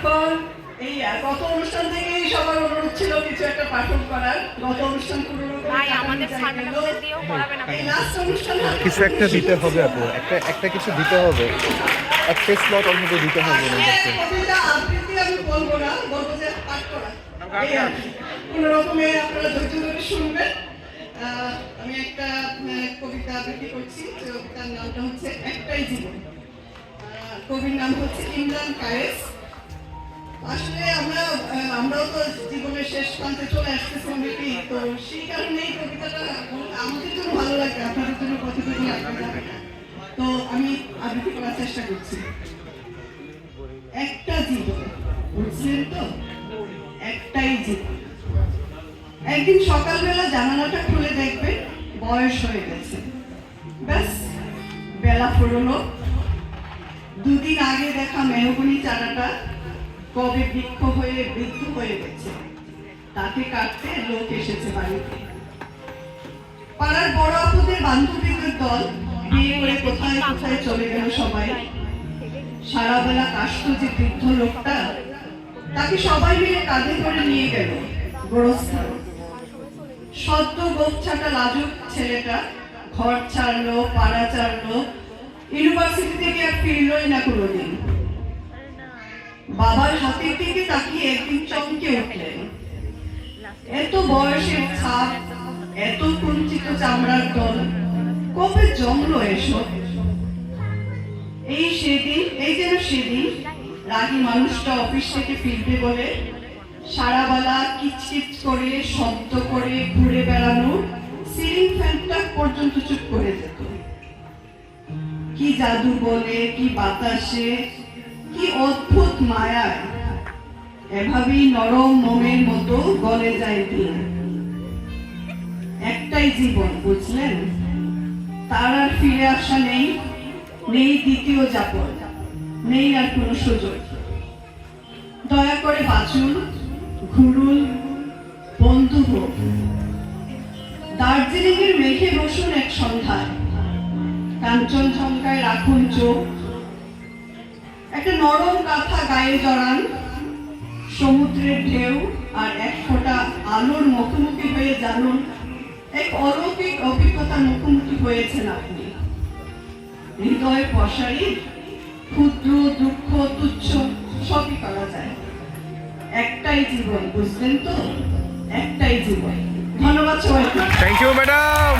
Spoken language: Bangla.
এখন এই গত অনুষ্ঠান থেকেই সবার অনুরোধ ছিল কিছু একটা পাঠন করার। গত অনুষ্ঠান কিছু একটা দিতে হবে আপু, একটা কিছু দিতে হবে, একটা স্লট অন্তত দিতে হবে ওনাদেরকে। আমি বলবো না, বলবো যে পাঠ করা কোন রকমে আপনারা ধৈর্য ধরে শুনবেন। আমি একটা কবিতা আবৃত্তি করছি। কবিতার নামটা হচ্ছে একটাই জীবন। কবির নাম হচ্ছে ইমরান কায়েস। আসলে আমরাও তো জীবনের শেষ প্রান্তে চলে আসতেছি অনেকেই, তো সেই কারণেই কবিতাটা আমাদের জন্য ভালো লাগে, আপনাদের জন্য কতটুকু লাগবে জানি না। তো আমি আবৃত্তি করার চেষ্টা করছি। একটা জীবন, বুঝলেন তো, একটাই জীবন। একদিন সকালবেলা জানালাটা খুলে দেখবেন বয়স হয়ে গেছে। ব্যাস, বেলা ফুরোলো। দুদিন আগে দেখা মেহগনি চারাটা কবে বৃক্ষ হয়ে বৃদ্ধ হয়ে গেছে, তাকে কাটতে লোক এসেছে বাড়িতে। পাড়ার বড় আপুদের বান্ধবীদের দল বিয়ে করে কোথায় কোথায় চলে গেল সবাই। সারা বেলা কাশতো যে বৃদ্ধ লোকটা, তাকে সবাই মিলে কাঁধে করে নিয়ে গেল গোরস্থান। সদ্য গোপছাটা লাজুক ছেলেটা ঘর ছাড়লো, পাড়া ছাড়লো, ইউনিভার্সিটি থেকে আর ফিরলই না কোনোদিন। বাবার হাতের দিকে তাকিয়ে একদিন চমকে উঠলেন। এত বয়সের ছাপ, এত কুঞ্চিত চামড়ার দল, কবে জমলো এসব? এই যেন সেদিন রাগী মানুষটা অফিস থেকে ফিরবে বলে সারা বেলা কিচকিচ করে শব্দ করে ঘুরে বেড়ানো সিলিং ফ্যানটা পর্যন্ত চুপ করে যেত। কি জাদু বলে, কি বাতাসে, কি অদ্ভুত মায়ায় এভাবেই নরম মোমের মতো গলে যায় দিন। একটাই জীবন, বুঝলেন, তার আর ফিরে আসা নেই, নেই দ্বিতীয় যাপন, নেই আর কোনো সুযোগ। দয়া করে বাঁচুন, ঘুরুন, বন্ধু হোক। দার্জিলিং এর মেঘে বসুন এক সন্ধ্যায়, কাঞ্চনজঙ্ঘায় রাখুন চোখ। একটা নরম কাঁথা গায়ে জড়ান, সমুদ্রের ঢেউ আর এক ফোঁটা আলোর মুখোমুখি হয়ে জানুন এক অলৌকিক অভিজ্ঞতার মুখোমুখি হয়েছেন আপনি। হৃদয় পশারি, ক্ষুদ্র দুঃখ তুচ্ছ সবই করা যায়। একটাই জীবন, বুঝলেন তো, একটাই জীবন। ধন্যবাদ সবাইকে। Thank you madam.